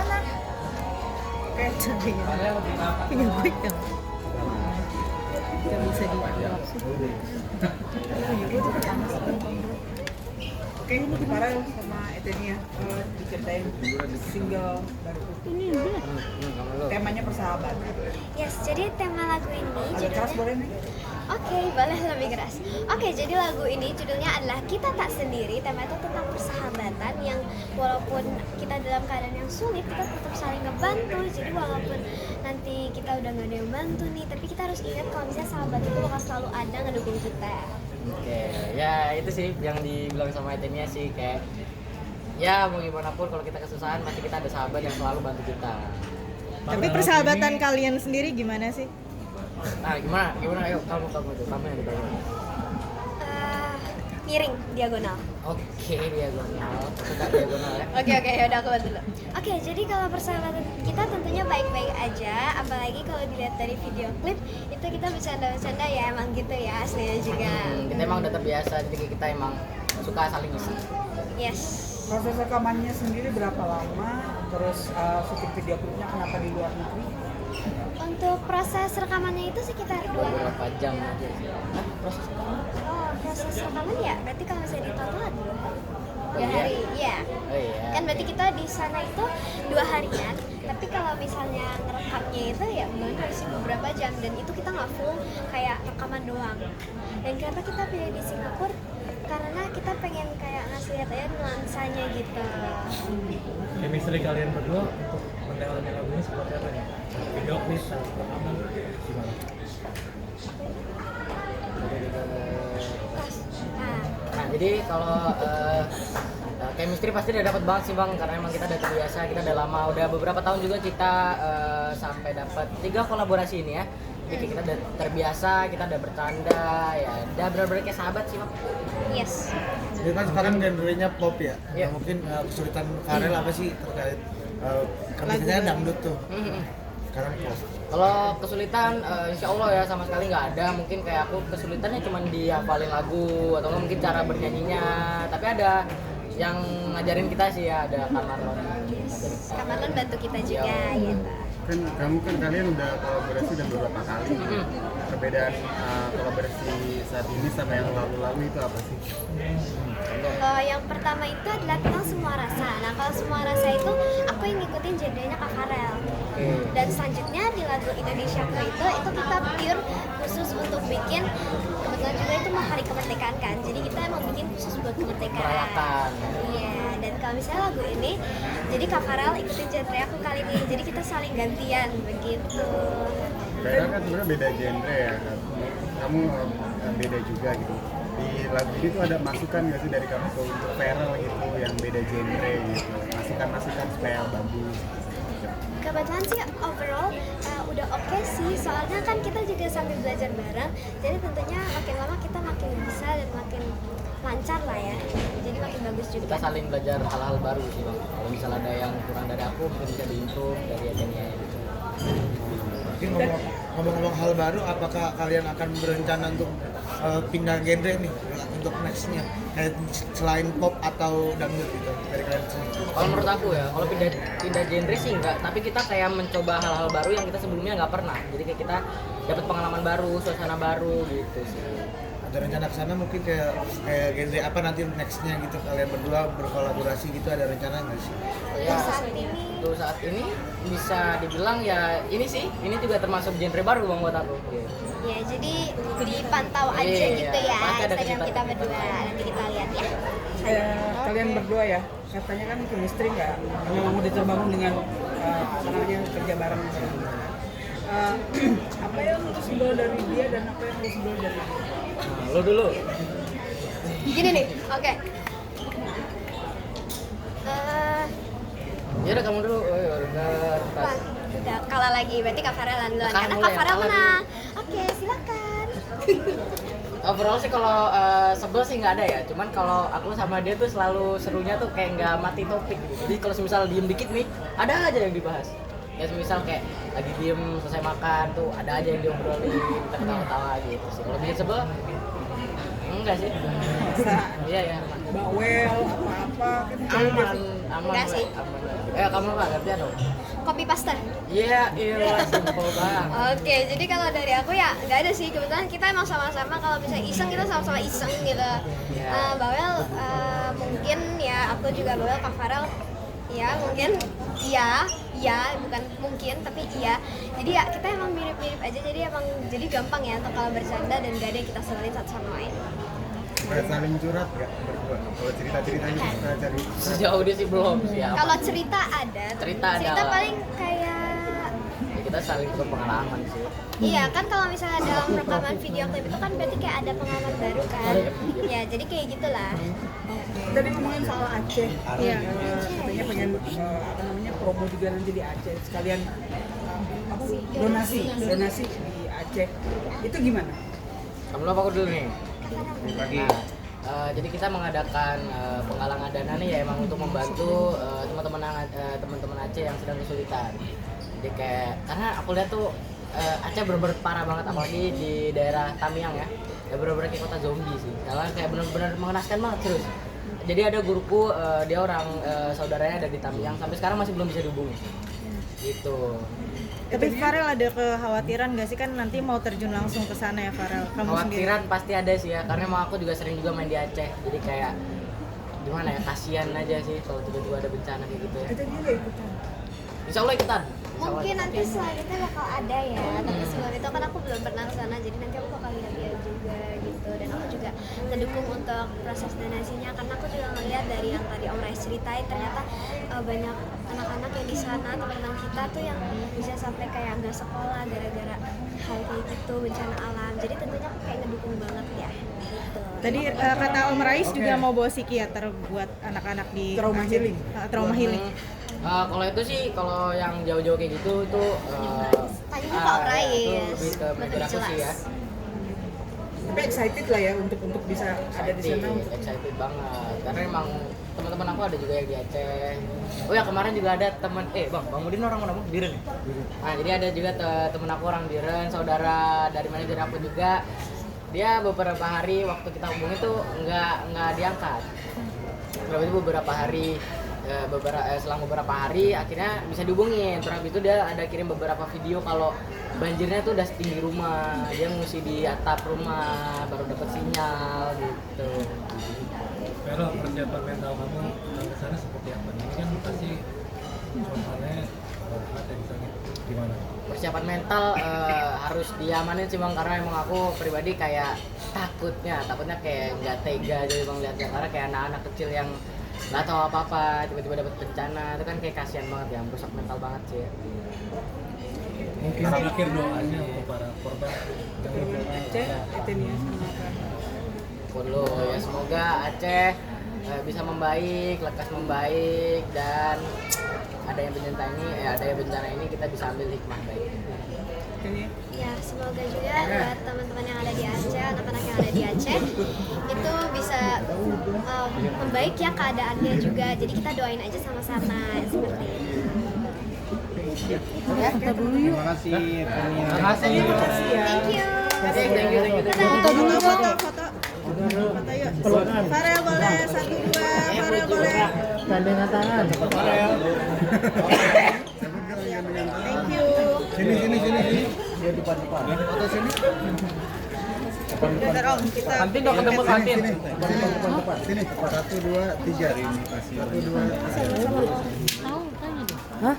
sana. Oke. Punya gue kan. Gak bisa dijawab sih. Punya gue tuh panas. Oke, Farel sama Etenia diceritain single baru. Ini dia. Temanya persahabatan. Yes, jadi tema lagu ini Agak keras boleh nih? Oke, boleh lebih keras. Oke, jadi lagu ini judulnya adalah Kita Tak Sendiri. Tema itu tentang persahabatan yang walaupun kita dalam keadaan yang sulit, kita tetap saling ngebantu. Jadi walaupun nanti kita udah gak ada yang bantu nih, tapi kita harus ingat kalau misalnya sahabat itu bakal selalu ada ngedukung kita. Oke, ya itu sih yang dibilang sama Etenia sih, kayak ya mau gimana pun kalau kita kesusahan pasti kita ada sahabat yang selalu bantu kita. Tapi persahabatan kalian sendiri gimana sih? Nah gimana ayo kamu yang ditanya. Miring, diagonal. Oke, diagonal, suka diagonal ya. Oke, yaudah aku bantu dulu. Oke, jadi kalau persahabatan kita tentunya baik-baik aja. Apalagi kalau dilihat dari video klip, itu kita bercanda-bercanda ya, emang gitu ya aslinya juga. Kita emang udah terbiasa, jadi kita emang suka saling isi. Yes. Proses rekamannya sendiri berapa lama? Terus syuting video klipnya kenapa di luar negeri? Untuk proses rekamannya itu sekitar 2 Beberapa jam aja sih. Proses rekaman? Oh, proses rekaman ya? Berarti kalau misalnya di total 2 iya? hari, iya. Oh iya. Kan berarti kita di sana itu 2 harian. Tapi kalau misalnya ngerekamnya itu ya benar sih beberapa jam, dan itu kita nggak full kayak rekaman doang. Dan kenapa kita pilih di Singapura? Karena kita pengen kayak ngasih lihat aja nuansanya gitu. Chemistry kalian berdua untuk mendalami lagu ini seperti apa nih? Video klip sama rekaman gimana? Nah jadi kalau chemistry pasti udah dapat banget sih bang, karena emang kita udah terbiasa, kita udah lama, udah beberapa tahun juga kita sampai dapat 3 kolaborasi ini ya. Jadi kita udah terbiasa, kita udah bercanda, ya udah benar-benar kayak sahabat sih bang. Yes. Jadi kan sekarang genrenya pop ya. Iya. Nah, mungkin kesulitan Farel apa sih terkait kerjanya dangdut tuh? Sekarang pop. Kalau kesulitan, insya Allah ya sama sekali nggak ada. Mungkin kayak aku kesulitannya cuma dihafalin lagu atau mungkin cara bernyanyinya. Tapi ada yang ngajarin kita sih ya, ada Kak Marlon. Kak Marlon bantu kita juga gitu. Kan kamu kan kalian udah kolaborasi udah beberapa kali. Perbedaan kolaborasi saat ini sama yang lalu-lalu itu apa sih? Kalau yang pertama itu adalah tentang Semua Rasa. Nah, kalau Semua Rasa itu aku yang ngikutin genrenya Kak Farel. Dan selanjutnya di lagu Indonesia itu kita pure khusus untuk bikin, kebetulan juga itu mau hari kemerdekaan kan. Jadi kita emang bikin khusus buat kemerdekaan. Merayakan. Iya, dan kalau misalnya lagu ini, jadi Kak Farel ikutin genre aku kali ini. Jadi kita saling gantian begitu. Karena kan sebenarnya beda genre ya. Kamu beda juga gitu. Di lagu ini tuh ada masukan nggak sih dari kamu ke untuk Farel gitu yang beda genre gitu. Masukan supaya bagus. Kebetulan sih overall udah oke sih, soalnya kan kita juga sambil belajar bareng, jadi tentunya makin lama kita makin bisa dan makin lancar lah ya, jadi makin bagus juga. Kita saling belajar hal-hal baru sih bang. Kalau misalnya ada yang kurang dari aku, mungkin bisa diimprove dari Etenia gitu. Mungkin ngomong-ngomong hal baru, apakah kalian akan berencana untuk pindah genre nih untuk nextnya, kayak selain pop atau dangdut gitu dari kalian sendiri? Kalau menurut aku ya, kalau pindah genre sih enggak, tapi kita kayak mencoba hal-hal baru yang kita sebelumnya nggak pernah. Jadi kayak kita dapat pengalaman baru, suasana baru gitu sih. Ada rencana ke sana mungkin kayak genre apa nanti nextnya gitu, kalian berdua berkolaborasi gitu, ada rencana nggak sih? Ya, Untuk saat ini bisa dibilang ya ini sih, ini juga termasuk genre baru bang buat aku. Ya, jadi dipantau aja Iya, gitu ya pasti ada Instagram kita kesempatan. berdua, nanti kita lihat ya. Kalian berdua ya, katanya kan chemistry nggak mudah terbangun dengan apa namanya kerja bareng. Apa yang lu sebel dari dia dan apa yang lu sebel dari dia? Nah, lo dulu. Gini nih, oke. Ya udah kamu dulu. Oh, ya udah. Wah, udah kalah lagi, berarti Kak Farel duluan, Kalah karena mulai, Kak Farel kalah menang. Oke, silakan. Overall sih kalau sebel sih nggak ada ya, cuman kalau aku sama dia tuh selalu serunya tuh kayak nggak mati topik gitu. Jadi kalau misal diem dikit nih, ada aja yang dibahas. Ya misal kayak lagi diem selesai makan tuh ada aja yang diobrolin, kita ketawa-tawa gitu sih. Kalau bikin sebel, enggak sih. Masa Iya ya. bawel apa-apa kan Aman, aman. Enggak sih. Aman. Kamu nggak ngerti dong? Kopi paste. Iya, iya, simpel banget. Oke, jadi kalau dari aku ya nggak ada sih, kebetulan kita emang sama-sama kalau misalnya iseng kita sama-sama iseng gitu. Bawel mungkin ya aku juga bawel, Kak Farel ya mungkin iya bukan mungkin tapi iya. Jadi ya kita emang mirip-mirip aja, jadi emang jadi gampang ya untuk kalau bercanda dan gak ada yang kita seselin satu sama lain. Suka saling curhat nggak berdua? Kalau cerita-ceritanya suka cari Sejauh ini sih belum sih. Kalau cerita ada, Cerita ada lah. paling kayak Ya, kita saling berpengalaman sih. iya kan, kalau misalnya dalam rekaman video klip itu kan berarti kayak ada pengalaman baru kan. Ya jadi kayak gitulah. Tadi ngomongin soal Aceh. Iya. Katanya pengen apa namanya promo juga nanti di Aceh sekalian apa sih donasi di Aceh. Itu gimana? Kamu apa aku dulu nih? Pagi. Jadi kita mengadakan penggalangan dana nih ya emang untuk membantu teman-teman Aceh yang sedang kesulitan. Jadi kayak karena aku lihat tuh Aceh bener-bener parah banget, apalagi di daerah Tamiang ya. Ya bener-bener kayak kota zombie sih. Karena kayak bener-bener mengenaskan banget terus. Jadi ada guruku, dia orang saudaranya ada di Tamiang, sampai sekarang masih belum bisa dihubungi. Gitu. Tapi Farel ada kekhawatiran gak sih, kan nanti mau terjun langsung ke sana ya Farel? Kamu sendiri? Khawatiran pasti ada sih ya, karena emang aku juga sering juga main di Aceh. Jadi kayak gimana ya, kasihan aja sih kalau tiba-tiba ada bencana kayak gitu ya. Itu dia nggak ikutan. Insya Allah ikutan. Mungkin nanti selanjutnya bakal ada ya, tapi sebelum itu kan aku belum pernah ke sana, jadi nanti aku bakal lihat-lihat juga gitu. Dan aku juga mendukung untuk proses donasinya, karena aku juga ngeliat dari yang tadi Om Rais ceritain, ternyata banyak anak-anak yang di sana, teman-teman kita tuh yang bisa sampai kayak nggak sekolah gara-gara hal kayak gitu, bencana alam. Jadi tentunya aku kayak ngedukung banget ya gitu. Tadi kata Om Rais juga mau bawa psikiater buat anak-anak di Trauma Aceh. healing. Trauma healing. Kalau itu sih, kalau yang jauh-jauh kayak gitu itu Tanya ke Om Rais, itu lebih ke lebih manajer aku sih ya. jelas. Tapi excited lah ya untuk bisa ada di sana. Excited banget karena emang teman-teman aku ada juga yang di Aceh. Oh ya, kemarin juga ada teman Bang Mudin orang mana Bang? Diren. Nah, jadi ada juga temen aku orang Diren, saudara dari manajer aku juga. Dia beberapa hari waktu kita hubungi tuh nggak diangkat. Lalu itu beberapa hari selang beberapa hari akhirnya bisa dihubungin. Terus habis itu dia ada kirim beberapa video kalau banjirnya tuh udah setinggi rumah, dia ngungsi di atap rumah baru dapat sinyal gitu. Pero persiapan mental kamu ke sana seperti apa? Ini kan pasti suasananya ada di sana. Gimana? Persiapan mental harus diamanin sih Bang, karena emang aku pribadi kayak takutnya kayak nggak tega jadi Bang lihatnya, karena kayak anak-anak kecil yang nggak tahu apa-apa tiba-tiba dapat bencana itu kan kayak kasihan banget ya, merusak mental banget sih ya. Mungkin terakhir doanya untuk para korban yang Aceh, itu nih sama Dulu ya, semoga Aceh bisa membaik, lekas membaik, dan ada yang bencana ini kita bisa ambil hikmah baik. ini. Ya, semoga juga buat teman-teman yang ada di Aceh, anak-anak yang ada di Aceh itu bisa membaik ya keadaannya juga. Jadi kita doain aja sama-sama seperti itu. Terima kasih. Terima kasih ya. Thank you. Thank you. Foto dulu, foto yuk. Farel boleh 1, 2, Farel boleh. gandengan tangan. Thank you. Sini. Dia depan. Foto sini. Bentar Om, kita Nanti dong ketemu kantin. Depan. Sini. 1, 2, 3. Terima kasih. 1, 2, 3. Hah?